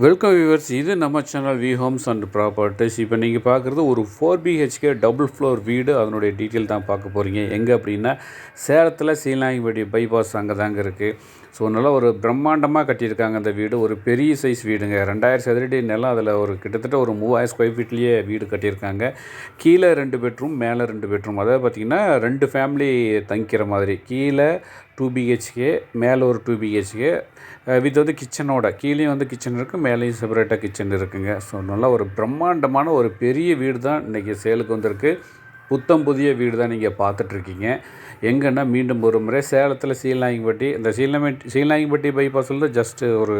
Welcome viewers, இது நம்ம channel V homes and properties. இப்போ நீங்கள் பார்க்குறது ஒரு 4 BHK டபுள் ஃப்ளோர் வீடு. அதனுடைய டீட்டெயில் தான் பார்க்க போகிறீங்க. எங்கே அப்படின்னா சேலத்தில் சீலாங்கிபடி பைபாஸ் அங்கே தாங்க இருக்குது. ஸோ நல்லா ஒரு பிரம்மாண்டமாக கட்டியிருக்காங்க அந்த வீடு. ஒரு பெரிய சைஸ் வீடுங்க. 2000 சதுரடி நிலம். அதில் ஒரு கிட்டத்தட்ட ஒரு 3000 ஸ்கொயர் ஃபீட்லேயே வீடு கட்டியிருக்காங்க. கீழே 2 பெட்ரூம், மேலே 2 பெட்ரூம். அதாவது பார்த்திங்கன்னா 2 ஃபேமிலி தங்கிக்கிற மாதிரி. கீழே 2 BHK, மேலே ஒரு 2 BHK வித் வந்து கிச்சனோட. கீழேயும் வந்து கிச்சன் இருக்குது, மேலேயும் செப்பரேட்டாக கிச்சன் இருக்குங்க. ஸோ நல்லா ஒரு பிரம்மாண்டமான ஒரு பெரிய வீடு தான் இன்றைக்கி சேலுக்கு வந்திருக்கு. புத்தம் புதிய வீடு தான் நீங்கள் பார்த்துட்ருக்கீங்க. எங்கன்னா மீண்டும் ஒரு முறை சேலத்தில் சீலாங்கிபட்டி, இந்த சீலாங்கிபட்டி பைபாஸில் ஜஸ்ட்டு ஒரு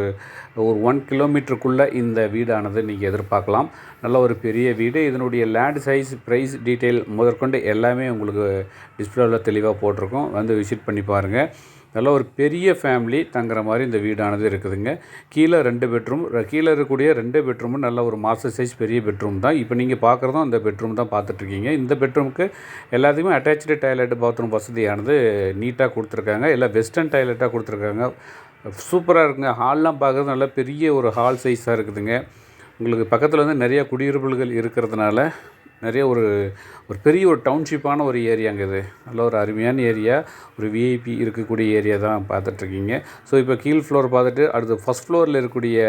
1 கிலோமீட்டருக்குள்ளே இந்த வீடானது நீங்கள் எதிர்பார்க்கலாம். நல்ல ஒரு பெரிய வீடு. இதனுடைய லேண்ட் சைஸ், ப்ரைஸ் டீட்டெயில் முதற்கொண்டு எல்லாமே உங்களுக்கு டிஸ்பிளேவில் தெளிவாக போட்டிருக்கோம். வந்து விசிட் பண்ணி பாருங்கள். நல்ல ஒரு பெரிய ஃபேமிலி தங்குற மாதிரி இந்த வீடானது இருக்குதுங்க. கீழே 2 பெட்ரூம், கீழே இருக்கக்கூடிய 2 பெட்ரூமும் நல்ல ஒரு மாஸ்டர் சைஸ் பெரிய பெட்ரூம் தான். இப்போ நீங்கள் பார்க்குறதும் அந்த பெட்ரூம் தான் பார்த்துட்ருக்கீங்க. இந்த பெட்ரூமுக்கு எல்லாத்துக்குமே அட்டாச்சு டாய்லெட், பாத்ரூம் வசதியானது நீட்டாக கொடுத்துருக்காங்க. எல்லாம் வெஸ்டர்ன் டாய்லெட்டாக கொடுத்துருக்காங்க. சூப்பராக இருக்குங்க. ஹால்லாம் பார்க்குறது நல்லா பெரிய ஒரு ஹால் சைஸாக இருக்குதுங்க. உங்களுக்கு பக்கத்தில் வந்து நிறையா குடியிருப்புகள் இருக்கிறதுனால நிறைய ஒரு பெரிய ஒரு டவுன்ஷிப்பான ஒரு ஏரியாங்க இது. நல்ல ஒரு அருமையான ஏரியா, ஒரு விஐபி இருக்கக்கூடிய ஏரியா தான் பார்த்துட்ருக்கீங்க. ஸோ இப்போ கீழ் ஃப்ளோர் பார்த்துட்டு அடுத்து ஃபஸ்ட் ஃப்ளோரில் இருக்கக்கூடிய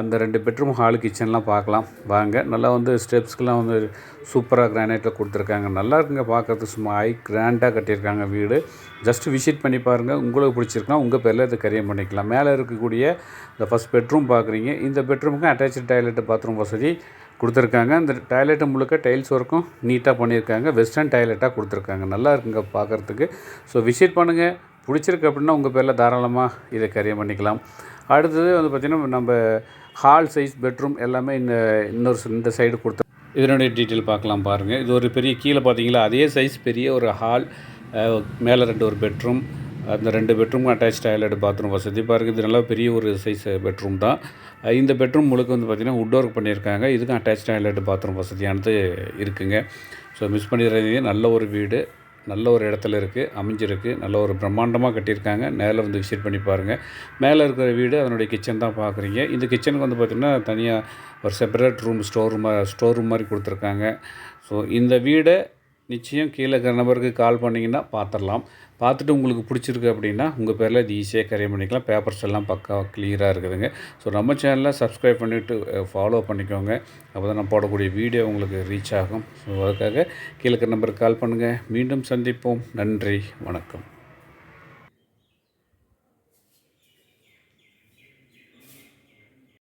அந்த 2 பெட்ரூம், ஹாலு, கிச்சன்லாம் பார்க்கலாம் வாங்க. நல்லா வந்து ஸ்டெப்ஸ்க்கெலாம் வந்து சூப்பராக கிரானைட்டில் கொடுத்துருக்காங்க. நல்லா இருக்குங்க பார்க்குறதுக்கு. சும்மா கிராண்டாக கட்டியிருக்காங்க வீடு. ஜஸ்ட்டு விசிட் பண்ணி பாருங்கள். உங்களுக்கு பிடிச்சிருக்கா உங்கள் பேரில் இது கரியம் பண்ணிக்கலாம். மேலே இருக்கக்கூடிய இந்த ஃபஸ்ட் பெட்ரூம் பார்க்குறீங்க. இந்த பெட்ரூமுக்கும் அட்டாச்சு டாய்லெட்டு, பாத்ரூம் வசதி கொடுத்துருக்காங்க. இந்த டாய்லெட்டு முழுக்க டைல்ஸ் ஒர்க்கும் நீட்டாக பண்ணியிருக்காங்க. வெஸ்டர்ன் டாய்லெட்டாக கொடுத்துருக்காங்க. நல்லா இருக்குங்க பார்க்குறதுக்கு. ஸோ விசிட் பண்ணுங்கள். பிடிச்சிருக்கு அப்படின்னா உங்கள் பேரில் தாராளமாக இதை கரியம் பண்ணிக்கலாம். அடுத்தது வந்து பார்த்திங்கன்னா நம்ம ஹால் சைஸ் பெட்ரூம் எல்லாமே இந்த சைடு கொடுத்து இதனுடைய டீட்டெயில் பார்க்கலாம் பாருங்கள். இது ஒரு பெரிய கீழே பார்த்தீங்களா அதே சைஸ் பெரிய ஒரு ஹால், மேலே 2 ஒரு பெட்ரூம், அந்த 2 பெட்ரூம் அட்டாச் டாய்லெட், பாத்ரூம் வசதி பாருங்கள். இது நல்லா பெரிய ஒரு சைஸ் பெட்ரூம் தான். இந்த பெட்ரூம் முழுக்க வந்து பார்த்திங்கன்னா வுட் ஒர்க் பண்ணியிருக்காங்க. இதுக்கும் அட்டாச் டாய்லெட், பாத்ரூம் வசதியானது இருக்குங்க. ஸோ மிஸ் பண்ணிடுறீங்க. நல்ல ஒரு வீடு, நல்ல ஒரு இடத்துல இருக்குது, அமைஞ்சிருக்கு. நல்ல ஒரு பிரம்மாண்டமாக கட்டியிருக்காங்க. நேரில் வந்து விசிட் பண்ணி பாருங்கள். மேலே இருக்கிற வீடு அதனுடைய கிச்சன் தான் பார்க்குறீங்க. இந்த கிச்சனுக்கு வந்து பார்த்திங்கன்னா தனியாக ஒரு செப்பரேட் ரூம், ஸ்டோர் ரூம் மாதிரி கொடுத்துருக்காங்க. ஸோ இந்த வீடை நிச்சயம் கீழே இருக்கிற நம்பருக்கு கால் பண்ணிங்கன்னா பார்த்துடலாம். பார்த்துட்டு உங்களுக்கு பிடிச்சிருக்கு அப்படின்னா உங்கள் பேரில் இது ஈஸியாக கரியம் பண்ணிக்கலாம். பேப்பர்ஸ் எல்லாம் பக்காவாக கிளியராக இருக்குதுங்க. ஸோ நம்ம சேனலில் சப்ஸ்கிரைப் பண்ணிவிட்டு ஃபாலோ பண்ணிக்கோங்க. அப்போ தான் நான் போடக்கூடிய வீடியோ உங்களுக்கு ரீச் ஆகும். ஸோ அதுக்காக கீழே இருக்கிற நம்பருக்கு கால் பண்ணுங்கள். மீண்டும் சந்திப்போம். நன்றி, வணக்கம்.